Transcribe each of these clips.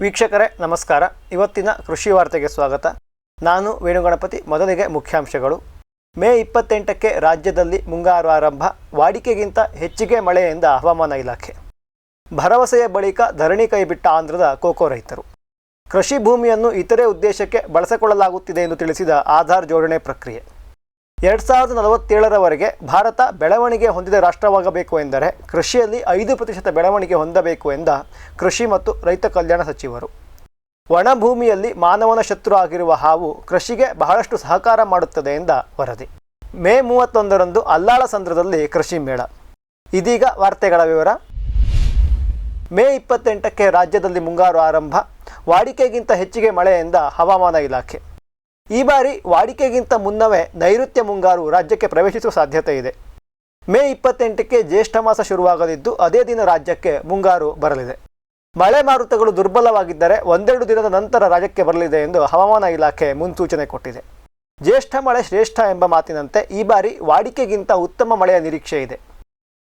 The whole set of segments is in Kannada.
ವೀಕ್ಷಕರೇ ನಮಸ್ಕಾರ. ಇವತ್ತಿನ ಕೃಷಿ ವಾರ್ತೆಗೆ ಸ್ವಾಗತ. ನಾನು ವೇಣುಗಣಪತಿ. ಮೊದಲಿಗೆ ಮುಖ್ಯಾಂಶಗಳು. ಮೇ 28ಕ್ಕೆ ರಾಜ್ಯದಲ್ಲಿ ಮುಂಗಾರು ಆರಂಭ, ವಾಡಿಕೆಗಿಂತ ಹೆಚ್ಚಿಗೆ ಮಳೆ ಎಂದ ಹವಾಮಾನ ಇಲಾಖೆ. ಭರವಸೆಯ ಬಳಿಕ ಧರಣಿ ಕೈಬಿಟ್ಟ ಆಂಧ್ರದ ಕೋಕೋ ರೈತರು. ಕೃಷಿ ಭೂಮಿಯನ್ನು ಇತರೆ ಉದ್ದೇಶಕ್ಕೆ ಬಳಸಿಕೊಳ್ಳಲಾಗುತ್ತಿದೆ ಎಂದು ತಿಳಿಸಿದ ಆಧಾರ್ ಜೋಡಣೆ ಪ್ರಕ್ರಿಯೆ. 2047ರವರೆಗೆ ಭಾರತ ಬೆಳವಣಿಗೆ ಹೊಂದಿದ ರಾಷ್ಟ್ರವಾಗಬೇಕು ಎಂದರೆ ಕೃಷಿಯಲ್ಲಿ 5% ಬೆಳವಣಿಗೆ ಹೊಂದಬೇಕು ಎಂದ ಕೃಷಿ ಮತ್ತು ರೈತ ಕಲ್ಯಾಣ ಸಚಿವರು. ಒಣಭೂಮಿಯಲ್ಲಿ ಮಾನವನ ಶತ್ರು ಆಗಿರುವ ಹಾವು ಕೃಷಿಗೆ ಬಹಳಷ್ಟು ಸಹಕಾರ ಮಾಡುತ್ತದೆ ಎಂದ ವರದಿ. ಮೇ 31ರಂದು ಅಲ್ಲಾಳಸಂದ್ರದಲ್ಲಿ ಕೃಷಿ ಮೇಳ. ಇದೀಗ ವಾರ್ತೆಗಳ ವಿವರ. ಮೇ 28ಕ್ಕೆ ರಾಜ್ಯದಲ್ಲಿ ಮುಂಗಾರು ಆರಂಭ, ವಾಡಿಕೆಗಿಂತ ಹೆಚ್ಚಿಗೆ ಮಳೆ ಎಂದ ಹವಾಮಾನ ಇಲಾಖೆ. ಈ ಬಾರಿ ವಾಡಿಕೆಗಿಂತ ಮುನ್ನವೇ ನೈಋತ್ಯ ಮುಂಗಾರು ರಾಜ್ಯಕ್ಕೆ ಪ್ರವೇಶಿಸುವ ಸಾಧ್ಯತೆ ಇದೆ. ಮೇ 28ಕ್ಕೆ ಜ್ಯೇಷ್ಠ ಮಾಸ ಶುರುವಾಗಲಿದ್ದು ಅದೇ ದಿನ ರಾಜ್ಯಕ್ಕೆ ಮುಂಗಾರು ಬರಲಿದೆ. ಮಳೆ ಮಾರುತಗಳು ದುರ್ಬಲವಾಗಿದ್ದರೆ ಒಂದೆರಡು ದಿನದ ನಂತರ ರಾಜ್ಯಕ್ಕೆ ಬರಲಿದೆ ಎಂದು ಹವಾಮಾನ ಇಲಾಖೆ ಮುನ್ಸೂಚನೆ ಕೊಟ್ಟಿದೆ. ಜ್ಯೇಷ್ಠ ಮಳೆ ಶ್ರೇಷ್ಠ ಎಂಬ ಮಾತಿನಂತೆ ಈ ಬಾರಿ ವಾಡಿಕೆಗಿಂತ ಉತ್ತಮ ಮಳೆಯ ನಿರೀಕ್ಷೆ ಇದೆ.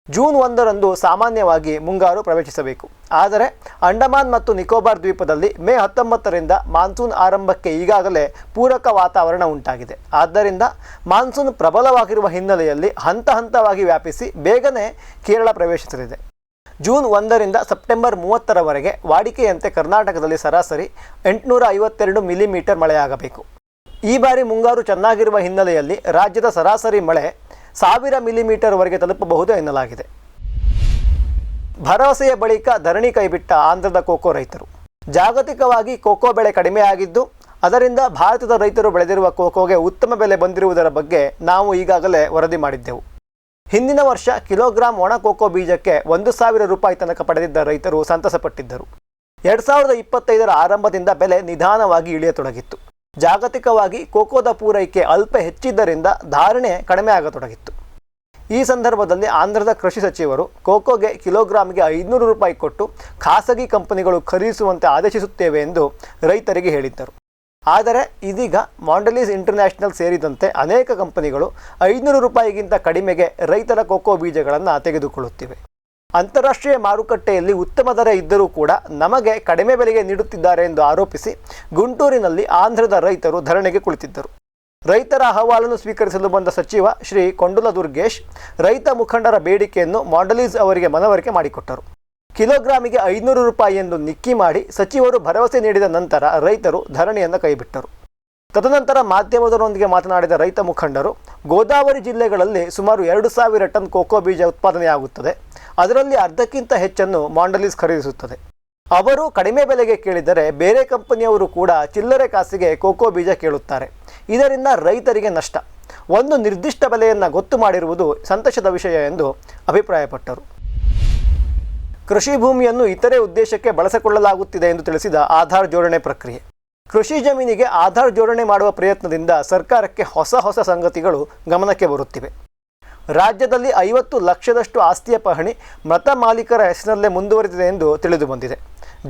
ಜೂನ್ 1ರಂದು ಸಾಮಾನ್ಯವಾಗಿ ಮುಂಗಾರು ಪ್ರವೇಶಿಸಬೇಕು. ಆದರೆ ಅಂಡಮಾನ್ ಮತ್ತು ನಿಕೋಬಾರ್ ದ್ವೀಪದಲ್ಲಿ ಮೇ 19ರಿಂದ ಮಾನ್ಸೂನ್ ಆರಂಭಕ್ಕೆ ಈಗಾಗಲೇ ಪೂರಕ ವಾತಾವರಣ ಉಂಟಾಗಿದೆ. ಆದ್ದರಿಂದ ಮಾನ್ಸೂನ್ ಪ್ರಬಲವಾಗಿರುವ ಹಿನ್ನೆಲೆಯಲ್ಲಿ ಹಂತ ಹಂತವಾಗಿ ವ್ಯಾಪಿಸಿ ಬೇಗನೆ ಕೇರಳ ಪ್ರವೇಶಿಸಲಿದೆ. ಜೂನ್ 1ರಿಂದ ಸೆಪ್ಟೆಂಬರ್ 30ರವರೆಗೆ ವಾಡಿಕೆಯಂತೆ ಕರ್ನಾಟಕದಲ್ಲಿ ಸರಾಸರಿ 852 ಮಿಲಿಮೀಟರ್ ಮಳೆಯಾಗಬೇಕು. ಈ ಬಾರಿ ಮುಂಗಾರು ಚೆನ್ನಾಗಿರುವ ಹಿನ್ನೆಲೆಯಲ್ಲಿ ರಾಜ್ಯದ ಸರಾಸರಿ ಮಳೆ 1000 ಮಿಲಿಮೀಟರ್ವರೆಗೆ ತಲುಪಬಹುದು ಎನ್ನಲಾಗಿದೆ. ಭರವಸೆಯ ಬಳಿಕ ಧರಣಿ ಕೈಬಿಟ್ಟ ಆಂಧ್ರದ ಕೋಕೋ ರೈತರು. ಜಾಗತಿಕವಾಗಿ ಕೋಕೋ ಬೆಳೆ ಕಡಿಮೆಯಾಗಿದ್ದು ಅದರಿಂದ ಭಾರತದ ರೈತರು ಬೆಳೆದಿರುವ ಕೋಕೋಗೆ ಉತ್ತಮ ಬೆಲೆ ಬಂದಿರುವುದರ ಬಗ್ಗೆ ನಾವು ಈಗಾಗಲೇ ವರದಿ ಮಾಡಿದ್ದೆವು. ಹಿಂದಿನ ವರ್ಷ ಕಿಲೋಗ್ರಾಂ ಒಣ ಕೋಕೋ ಬೀಜಕ್ಕೆ 1,000 ರೂಪಾಯಿ ತನಕ ಪಡೆದಿದ್ದ ರೈತರು ಸಂತಸಪಟ್ಟಿದ್ದರು. 2025ರ ಆರಂಭದಿಂದ ಬೆಲೆ ನಿಧಾನವಾಗಿ ಇಳಿಯತೊಡಗಿತ್ತು. ಜಾಗತಿಕವಾಗಿ ಕೋಕೋದ ಪೂರೈಕೆ ಅಲ್ಪ ಹೆಚ್ಚಿದ್ದರಿಂದ ಧಾರಣೆ ಕಡಿಮೆ ಆಗತೊಡಗಿತ್ತು. ಈ ಸಂದರ್ಭದಲ್ಲಿ ಆಂಧ್ರದ ಕೃಷಿ ಸಚಿವರು ಕೋಕೋಗೆ ಕಿಲೋಗ್ರಾಂಗೆ 500 ರೂಪಾಯಿ ಕೊಟ್ಟು ಖಾಸಗಿ ಕಂಪನಿಗಳು ಖರೀದಿಸುವಂತೆ ಆದೇಶಿಸುತ್ತೇವೆ ಎಂದು ರೈತರಿಗೆ ಹೇಳಿದ್ದರು. ಆದರೆ ಇದೀಗ ಮಾಂಡಲೀಸ್ ಇಂಟರ್ನ್ಯಾಷನಲ್ ಸೇರಿದಂತೆ ಅನೇಕ ಕಂಪನಿಗಳು 500 ರೂಪಾಯಿಗಿಂತ ಕಡಿಮೆಗೆ ರೈತರ ಕೋಕೋ ಬೀಜಗಳನ್ನು ತೆಗೆದುಕೊಳ್ಳುತ್ತಿವೆ. ಅಂತಾರಾಷ್ಟ್ರೀಯ ಮಾರುಕಟ್ಟೆಯಲ್ಲಿ ಉತ್ತಮ ದರ ಇದ್ದರೂ ಕೂಡ ನಮಗೆ ಕಡಿಮೆ ಬೆಲೆಗೆ ನೀಡುತ್ತಿದ್ದಾರೆ ಎಂದು ಆರೋಪಿಸಿ ಗುಂಟೂರಿನಲ್ಲಿ ಆಂಧ್ರದ ರೈತರು ಧರಣಿಗೆ ಕುಳಿತಿದ್ದರು. ರೈತರ ಅಹವಾಲನ್ನು ಸ್ವೀಕರಿಸಲು ಬಂದ ಸಚಿವ ಶ್ರೀ ಕೊಂಡುಲ ದುರ್ಗೇಶ್ ರೈತ ಮುಖಂಡರ ಬೇಡಿಕೆಯನ್ನು ಮಾಂಡಲೀಸ್ ಅವರಿಗೆ ಮನವರಿಕೆ ಮಾಡಿಕೊಟ್ಟರು. ಕಿಲೋಗ್ರಾಮಿಗೆ 500 ರೂಪಾಯಿ ಎಂದು ನಿಕ್ಕಿ ಮಾಡಿ ಸಚಿವರು ಭರವಸೆ ನೀಡಿದ ನಂತರ ರೈತರು ಧರಣಿಯನ್ನು ಕೈಬಿಟ್ಟರು. ತದನಂತರ ಮಾಧ್ಯಮದವರೊಂದಿಗೆ ಮಾತನಾಡಿದ ರೈತ ಮುಖಂಡರು, ಗೋದಾವರಿ ಜಿಲ್ಲೆಗಳಲ್ಲಿ ಸುಮಾರು 2,000 ಟನ್ ಕೋಕೋ ಬೀಜ ಉತ್ಪಾದನೆಯಾಗುತ್ತದೆ. ಅದರಲ್ಲಿ ಅರ್ಧಕ್ಕಿಂತ ಹೆಚ್ಚನ್ನು ಮಾಂಡಲೀಸ್ ಖರೀದಿಸುತ್ತದೆ. ಅವರು ಕಡಿಮೆ ಬೆಲೆಗೆ ಕೇಳಿದರೆ ಬೇರೆ ಕಂಪನಿಯವರು ಕೂಡ ಚಿಲ್ಲರೆ ಕಾಸಿಗೆ ಕೋಕೋ ಬೀಜ ಕೇಳುತ್ತಾರೆ. ಇದರಿಂದ ರೈತರಿಗೆ ನಷ್ಟ. ಒಂದು ನಿರ್ದಿಷ್ಟ ಬೆಲೆಯನ್ನು ಗೊತ್ತು ಮಾಡಿರುವುದು ಸಂತೋಷದ ವಿಷಯ ಎಂದು ಅಭಿಪ್ರಾಯಪಟ್ಟರು. ಕೃಷಿ ಭೂಮಿಯನ್ನು ಇತರೆ ಉದ್ದೇಶಕ್ಕೆ ಬಳಸಿಕೊಳ್ಳಲಾಗುತ್ತಿದೆ ಎಂದು ತಿಳಿಸಿದ ಆಧಾರ್ ಜೋಡಣೆ ಪ್ರಕ್ರಿಯೆ. ಕೃಷಿ ಜಮೀನಿಗೆ ಆಧಾರ್ ಜೋಡಣೆ ಮಾಡುವ ಪ್ರಯತ್ನದಿಂದ ಸರ್ಕಾರಕ್ಕೆ ಹೊಸ ಸಂಗತಿಗಳು ಗಮನಕ್ಕೆ ಬರುತ್ತಿವೆ. ರಾಜ್ಯದಲ್ಲಿ 50 ಲಕ್ಷದಷ್ಟು ಆಸ್ತಿಯ ಪಹಣಿ ಮೃತ ಮಾಲೀಕರ ಹೆಸರಿನಲ್ಲೇ ಮುಂದುವರೆದಿದೆ ಎಂದು ತಿಳಿದು ಬಂದಿದೆ.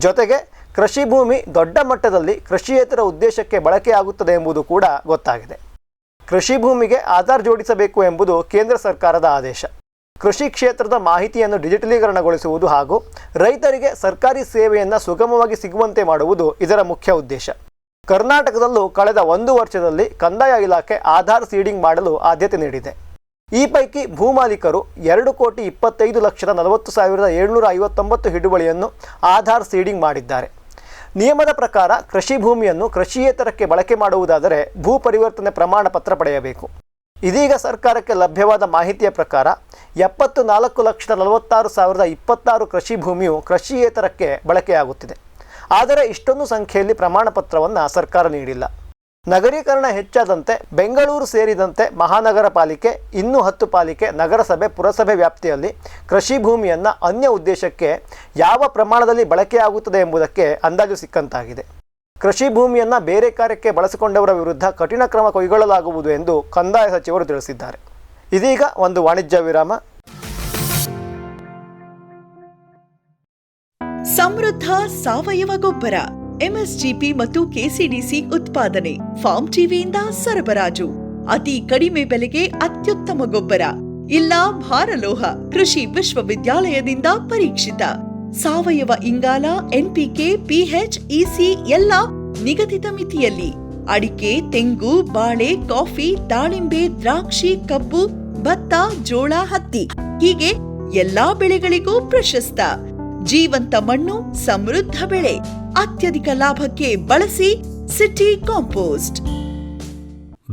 ಜೊತೆಗೆ ಕೃಷಿ ಭೂಮಿ ದೊಡ್ಡ ಮಟ್ಟದಲ್ಲಿ ಕೃಷಿಯೇತರ ಉದ್ದೇಶಕ್ಕೆ ಬಳಕೆಯಾಗುತ್ತದೆ ಎಂಬುದು ಕೂಡ ಗೊತ್ತಾಗಿದೆ. ಕೃಷಿ ಭೂಮಿಗೆ ಆಧಾರ್ ಜೋಡಿಸಬೇಕು ಎಂಬುದು ಕೇಂದ್ರ ಸರ್ಕಾರದ ಆದೇಶ. ಕೃಷಿ ಕ್ಷೇತ್ರದ ಮಾಹಿತಿಯನ್ನು ಡಿಜಿಟಲೀಕರಣಗೊಳಿಸುವುದು ಹಾಗೂ ರೈತರಿಗೆ ಸರ್ಕಾರಿ ಸೇವೆಯನ್ನು ಸುಗಮವಾಗಿ ಸಿಗುವಂತೆ ಮಾಡುವುದು ಇದರ ಮುಖ್ಯ ಉದ್ದೇಶ. ಕರ್ನಾಟಕದಲ್ಲೂ ಕಳೆದ 1 ವರ್ಷದಲ್ಲಿ ಕಂದಾಯ ಇಲಾಖೆ ಆಧಾರ್ ಸೀಡಿಂಗ್ ಮಾಡಲು ಆದ್ಯತೆ ನೀಡಿದೆ. ಈ ಪೈಕಿ ಭೂಮಾಲೀಕರು 2,25,40,759 ಹಿಡುವಳಿಯನ್ನು ಆಧಾರ್ ಸೀಡಿಂಗ್ ಮಾಡಿದ್ದಾರೆ. ನಿಯಮದ ಪ್ರಕಾರ ಕೃಷಿ ಭೂಮಿಯನ್ನು ಕೃಷಿಯೇತರಕ್ಕೆ ಬಳಕೆ ಮಾಡುವುದಾದರೆ ಭೂ ಪರಿವರ್ತನೆ ಪ್ರಮಾಣ ಪತ್ರ ಪಡೆಯಬೇಕು. ಇದೀಗ ಸರ್ಕಾರಕ್ಕೆ ಲಭ್ಯವಾದ ಮಾಹಿತಿಯ ಪ್ರಕಾರ 74,46,026 ಕೃಷಿ ಭೂಮಿಯು ಕೃಷಿಯೇತರಕ್ಕೆ ಬಳಕೆಯಾಗುತ್ತಿದೆ. ಆದರೆ ಇಷ್ಟೊಂದು ಸಂಖ್ಯೆಯಲ್ಲಿ ಪ್ರಮಾಣ ಪತ್ರವನ್ನು ಸರ್ಕಾರ ನೀಡಿಲ್ಲ. ನಗರೀಕರಣ ಹೆಚ್ಚಾದಂತೆ ಬೆಂಗಳೂರು ಸೇರಿದಂತೆ ಮಹಾನಗರ ಪಾಲಿಕೆ, ಇನ್ನೂ 10 ಪಾಲಿಕೆ, ನಗರಸಭೆ, ಪುರಸಭೆ ವ್ಯಾಪ್ತಿಯಲ್ಲಿ ಕೃಷಿ ಭೂಮಿಯನ್ನು ಅನ್ಯ ಉದ್ದೇಶಕ್ಕೆ ಯಾವ ಪ್ರಮಾಣದಲ್ಲಿ ಬಳಕೆಯಾಗುತ್ತದೆ ಎಂಬುದಕ್ಕೆ ಅಂದಾಜು ಸಿಕ್ಕಂತಾಗಿದೆ. ಕೃಷಿ ಭೂಮಿಯನ್ನು ಬೇರೆ ಕಾರ್ಯಕ್ಕೆ ಬಳಸಿಕೊಂಡವರ ವಿರುದ್ಧ ಕಠಿಣ ಕ್ರಮ ಕೈಗೊಳ್ಳಲಾಗುವುದು ಎಂದು ಕಂದಾಯ ಸಚಿವರು ತಿಳಿಸಿದ್ದಾರೆ. ಇದೀಗ ಒಂದು ವಾಣಿಜ್ಯ ವಿರಾಮ. ಸಮೃದ್ಧ ಸಾವಯವ ಗೊಬ್ಬರ, ಎಂಎಸ್ಜಿಪಿ ಮತ್ತು ಕೆಸಿಡಿಸಿ ಉತ್ಪಾದನೆ, ಫಾರ್ಮ್ ಟಿವಿಯಿಂದ ಸರಬರಾಜು, ಅತಿ ಕಡಿಮೆ ಬೆಲೆಗೆ ಅತ್ಯುತ್ತಮ ಗೊಬ್ಬರ, ಇಲ್ಲ ಭಾರಲೋಹ, ಕೃಷಿ ವಿಶ್ವವಿದ್ಯಾಲಯದಿಂದ ಪರೀಕ್ಷಿತ. ಸಾವಯವ ಇಂಗಾಲ, NPK, PH, EC ಎಲ್ಲ ನಿಗದಿತ ಮಿತಿಯಲ್ಲಿ. ಅಡಿಕೆ, ತೆಂಗು, ಬಾಳೆ, ಕಾಫಿ, ದಾಳಿಂಬೆ, ದ್ರಾಕ್ಷಿ, ಕಬ್ಬು, ಭತ್ತ, ಜೋಳ, ಹತ್ತಿ ಹೀಗೆ ಎಲ್ಲಾ ಬೆಳೆಗಳಿಗೂ ಪ್ರಶಸ್ತ. ಜೀವಂತ ಮಣ್ಣು, ಸಮೃದ್ಧ ಬೆಳೆ, ಅತ್ಯಧಿಕ ಲಾಭಕ್ಕೆ ಬಳಸಿ ಸಿಟಿ ಕಾಂಪೋಸ್ಟ್.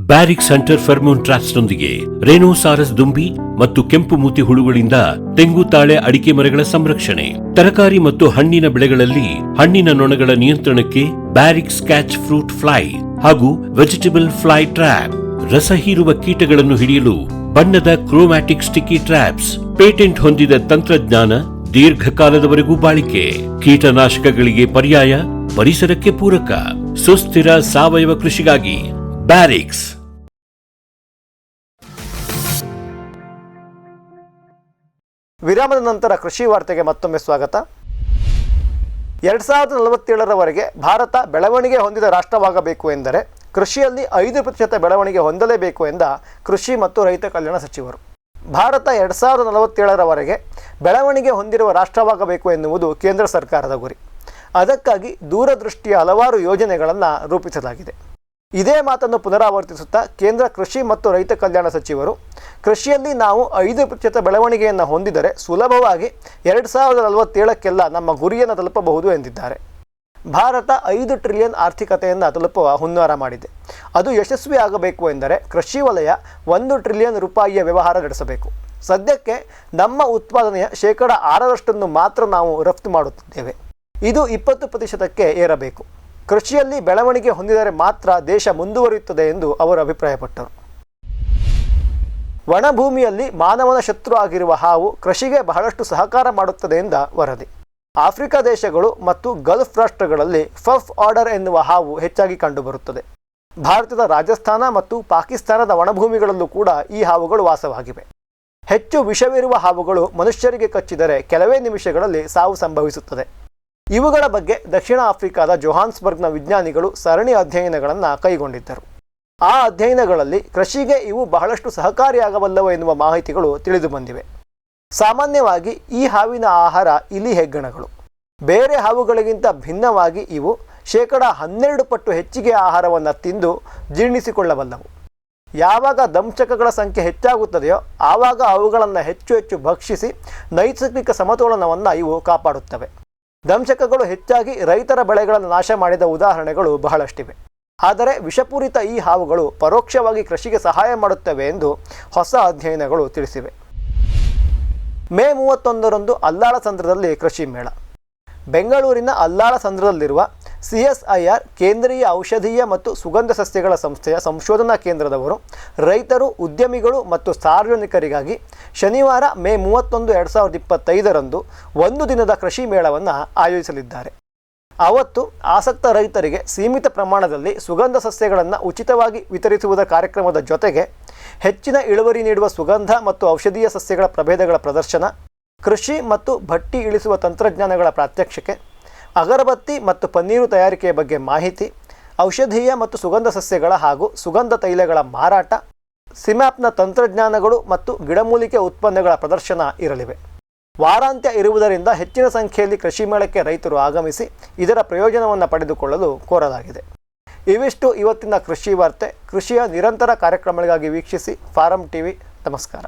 ಬ್ಯಾರಿಕ್ ಸೆಂಟರ್ ಫೆರ್ಮೋನ್ ಟ್ರಾಪ್ಸ್ನೊಂದಿಗೆ ರೇನೋಸಾರಸ್ ದುಂಬಿ ಮತ್ತು ಕೆಂಪು ಮೂತಿ ಹುಳುಗಳಿಂದ ತೆಂಗು, ತಾಳೆ, ಅಡಿಕೆ ಮರಗಳ ಸಂರಕ್ಷಣೆ. ತರಕಾರಿ ಮತ್ತು ಹಣ್ಣಿನ ಬೆಳೆಗಳಲ್ಲಿ ಹಣ್ಣಿನ ನೊಣಗಳ ನಿಯಂತ್ರಣಕ್ಕೆ ಬ್ಯಾರಿಕ್ ಸ್ಕ್ಯಾಚ್ ಫ್ರೂಟ್ ಫ್ಲೈ ಹಾಗೂ ವೆಜಿಟೇಬಲ್ ಫ್ಲೈ ಟ್ರ್ಯಾಪ್. ರಸ ಹೀರುವ ಕೀಟಗಳನ್ನು ಹಿಡಿಯಲು ಬಣ್ಣದ ಕ್ರೋಮ್ಯಾಟಿಕ್ ಸ್ಟಿಕ್ಕಿ ಟ್ರ್ಯಾಪ್ಸ್. ಪೇಟೆಂಟ್ ಹೊಂದಿದ ತಂತ್ರಜ್ಞಾನ, ದೀರ್ಘಕಾಲದವರೆಗೂ ಬಾಳಿಕೆ. ಕೀಟನಾಶಕಗಳಿಗೆ ಪರ್ಯಾಯ, ಪರಿಸರಕ್ಕೆ ಪೂರಕ. ಸುಸ್ಥಿರ ಸಾವಯವ ಕೃಷಿಗಾಗಿ ಬ್ಯಾರಿಕ್ಸ್. ವಿರಾಮದ ನಂತರ ಕೃಷಿ ವಾರ್ತೆಗೆ ಮತ್ತೊಮ್ಮೆ ಸ್ವಾಗತ. 2047ರವರೆಗೆ ಭಾರತ ಬೆಳವಣಿಗೆ ಹೊಂದಿದ ರಾಷ್ಟ್ರವಾಗಬೇಕು ಎಂದರೆ ಕೃಷಿಯಲ್ಲಿ 5% ಬೆಳವಣಿಗೆ ಹೊಂದಲೇಬೇಕು ಎಂದ ಕೃಷಿ ಮತ್ತು ರೈತ ಕಲ್ಯಾಣ ಸಚಿವರು. ಭಾರತ 2047ರವರೆಗೆ ಬೆಳವಣಿಗೆ ಹೊಂದಿರುವ ರಾಷ್ಟ್ರವಾಗಬೇಕು ಎನ್ನುವುದು ಕೇಂದ್ರ ಸರ್ಕಾರದ ಗುರಿ. ಅದಕ್ಕಾಗಿ ದೂರದೃಷ್ಟಿಯ ಹಲವಾರು ಯೋಜನೆಗಳನ್ನು ರೂಪಿಸಲಾಗಿದೆ. ಇದೇ ಮಾತನ್ನು ಪುನರಾವರ್ತಿಸುತ್ತಾ ಕೇಂದ್ರ ಕೃಷಿ ಮತ್ತು ರೈತ ಕಲ್ಯಾಣ ಸಚಿವರು, ಕೃಷಿಯಲ್ಲಿ ನಾವು 5% ಬೆಳವಣಿಗೆಯನ್ನು ಹೊಂದಿದರೆ ಸುಲಭವಾಗಿ 2047ಕ್ಕೆಲ್ಲ ನಮ್ಮ ಗುರಿಯನ್ನು ತಲುಪಬಹುದು ಎಂದಿದ್ದಾರೆ. ಭಾರತ 5 ಟ್ರಿಲಿಯನ್ ಆರ್ಥಿಕತೆಯನ್ನು ತಲುಪುವ ಹುನ್ನಾರ ಮಾಡಿದೆ. ಅದು ಯಶಸ್ವಿ ಆಗಬೇಕು ಎಂದರೆ ಕೃಷಿ ವಲಯ 1 ಟ್ರಿಲಿಯನ್ ರೂಪಾಯಿಯ ವ್ಯವಹಾರ ನಡೆಸಬೇಕು. ಸದ್ಯಕ್ಕೆ ನಮ್ಮ ಉತ್ಪಾದನೆಯ 6% ಮಾತ್ರ ನಾವು ರಫ್ತು ಮಾಡುತ್ತಿದ್ದೇವೆ. ಇದು 20%ಕ್ಕೆ ಏರಬೇಕು. ಕೃಷಿಯಲ್ಲಿ ಬೆಳವಣಿಗೆ ಹೊಂದಿದರೆ ಮಾತ್ರ ದೇಶ ಮುಂದುವರಿಯುತ್ತದೆ ಎಂದು ಅವರು ಅಭಿಪ್ರಾಯಪಟ್ಟರು. ಒಣಭೂಮಿಯಲ್ಲಿ ಮಾನವನ ಶತ್ರು ಆಗಿರುವ ಹಾವು ಕೃಷಿಗೆ ಬಹಳಷ್ಟು ಸಹಕಾರ ಮಾಡುತ್ತದೆ ಎಂದ ವರದಿ. ಆಫ್ರಿಕಾ ದೇಶಗಳು ಮತ್ತು ಗಲ್ಫ್ ರಾಷ್ಟ್ರಗಳಲ್ಲಿ ಫಫ್ ಆರ್ಡರ್ ಎನ್ನುವ ಹಾವು ಹೆಚ್ಚಾಗಿ ಕಂಡುಬರುತ್ತದೆ. ಭಾರತದ ರಾಜಸ್ಥಾನ ಮತ್ತು ಪಾಕಿಸ್ತಾನದ ಒಣಭೂಮಿಗಳಲ್ಲೂ ಕೂಡ ಈ ಹಾವುಗಳು ವಾಸವಾಗಿವೆ. ಹೆಚ್ಚು ವಿಷವಿರುವ ಹಾವುಗಳು ಮನುಷ್ಯರಿಗೆ ಕಚ್ಚಿದರೆ ಕೆಲವೇ ನಿಮಿಷಗಳಲ್ಲಿ ಸಾವು ಸಂಭವಿಸುತ್ತದೆ. ಇವುಗಳ ಬಗ್ಗೆ ದಕ್ಷಿಣ ಆಫ್ರಿಕಾದ ಜೋಹಾನ್ಸ್ಬರ್ಗ್ನ ವಿಜ್ಞಾನಿಗಳು ಸರಣಿ ಅಧ್ಯಯನಗಳನ್ನು ಕೈಗೊಂಡಿದ್ದರು. ಆ ಅಧ್ಯಯನಗಳಲ್ಲಿ ಕೃಷಿಗೆ ಇವು ಬಹಳಷ್ಟು ಸಹಕಾರಿಯಾಗಬಲ್ಲವು ಎನ್ನುವ ಮಾಹಿತಿಗಳು ತಿಳಿದು ಬಂದಿವೆ. ಸಾಮಾನ್ಯವಾಗಿ ಈ ಹಾವಿನ ಆಹಾರ ಇಲಿ ಹೆಗ್ಗಣಗಳು. ಬೇರೆ ಹಾವುಗಳಿಗಿಂತ ಭಿನ್ನವಾಗಿ ಇವು 12% ಪಟ್ಟು ಹೆಚ್ಚಿಗೆ ಆಹಾರವನ್ನು ತಿಂದು ಜೀರ್ಣಿಸಿಕೊಳ್ಳಬಲ್ಲವು. ಯಾವಾಗ ದಂಶಕಗಳ ಸಂಖ್ಯೆ ಹೆಚ್ಚಾಗುತ್ತದೆಯೋ ಆವಾಗ ಅವುಗಳನ್ನು ಹೆಚ್ಚು ಹೆಚ್ಚು ಭಕ್ಷಿಸಿ ನೈಸರ್ಗಿಕ ಸಮತೋಲನವನ್ನು ಇವು ಕಾಪಾಡುತ್ತವೆ. ದಂಶಕಗಳು ಹೆಚ್ಚಾಗಿ ರೈತರ ಬೆಳೆಗಳನ್ನು ನಾಶ ಮಾಡಿದ ಉದಾಹರಣೆಗಳು ಬಹಳಷ್ಟಿವೆ. ಆದರೆ ವಿಷಪೂರಿತ ಈ ಹಾವುಗಳು ಪರೋಕ್ಷವಾಗಿ ಕೃಷಿಗೆ ಸಹಾಯ ಮಾಡುತ್ತವೆ ಎಂದು ಹೊಸ ಅಧ್ಯಯನಗಳು ತಿಳಿಸಿವೆ. ಮೇ 31ರಂದು ಅಲ್ಲಾಳಸಂದ್ರದಲ್ಲಿ ಕೃಷಿ ಮೇಳ. ಬೆಂಗಳೂರಿನ ಅಲ್ಲಾಳಸಂದ್ರದಲ್ಲಿರುವ CSIR ಕೇಂದ್ರೀಯ ಔಷಧೀಯ ಮತ್ತು ಸುಗಂಧ ಸಸ್ಯಗಳ ಸಂಸ್ಥೆಯ ಸಂಶೋಧನಾ ಕೇಂದ್ರದವರು ರೈತರು, ಉದ್ಯಮಿಗಳು ಮತ್ತು ಸಾರ್ವಜನಿಕರಿಗಾಗಿ ಶನಿವಾರ ಮೇ 31, 2025ರಂದು 1 ದಿನದ ಕೃಷಿ ಮೇಳವನ್ನು ಆಯೋಜಿಸಲಿದ್ದಾರೆ. ಅವತ್ತು ಆಸಕ್ತ ರೈತರಿಗೆ ಸೀಮಿತ ಪ್ರಮಾಣದಲ್ಲಿ ಸುಗಂಧ ಸಸ್ಯಗಳನ್ನು ಉಚಿತವಾಗಿ ವಿತರಿಸುವುದರ ಕಾರ್ಯಕ್ರಮದ ಜೊತೆಗೆ ಹೆಚ್ಚಿನ ಇಳುವರಿ ನೀಡುವ ಸುಗಂಧ ಮತ್ತು ಔಷಧೀಯ ಸಸ್ಯಗಳ ಪ್ರಭೇದಗಳ ಪ್ರದರ್ಶನ, ಕೃಷಿ ಮತ್ತು ಭಟ್ಟಿ ಇಳಿಸುವ ತಂತ್ರಜ್ಞಾನಗಳ ಪ್ರಾತ್ಯಕ್ಷಿಕೆ, ಅಗರಬತ್ತಿ ಮತ್ತು ಪನ್ನೀರು ತಯಾರಿಕೆಯ ಬಗ್ಗೆ ಮಾಹಿತಿ, ಔಷಧೀಯ ಮತ್ತು ಸುಗಂಧ ಸಸ್ಯಗಳ ಹಾಗೂ ಸುಗಂಧ ತೈಲಗಳ ಮಾರಾಟ, ಸಿಮ್ಯಾಪ್ನ ತಂತ್ರಜ್ಞಾನಗಳು ಮತ್ತು ಗಿಡಮೂಲಿಕೆ ಉತ್ಪನ್ನಗಳ ಪ್ರದರ್ಶನ ಇರಲಿವೆ. ವಾರಾಂತ್ಯ ಇರುವುದರಿಂದ ಹೆಚ್ಚಿನ ಸಂಖ್ಯೆಯಲ್ಲಿ ಕೃಷಿ ಮೇಳಕ್ಕೆ ರೈತರು ಆಗಮಿಸಿ ಇದರ ಪ್ರಯೋಜನವನ್ನು ಪಡೆದುಕೊಳ್ಳಲು ಕೋರಲಾಗಿದೆ. ಇವಿಷ್ಟು ಇವತ್ತಿನ ಕೃಷಿ ವಾರ್ತೆ. ಕೃಷಿಯ ನಿರಂತರ ಕಾರ್ಯಕ್ರಮಗಳಿಗಾಗಿ ವೀಕ್ಷಿಸಿ ಫಾರಂ ಟಿವಿ. ನಮಸ್ಕಾರ.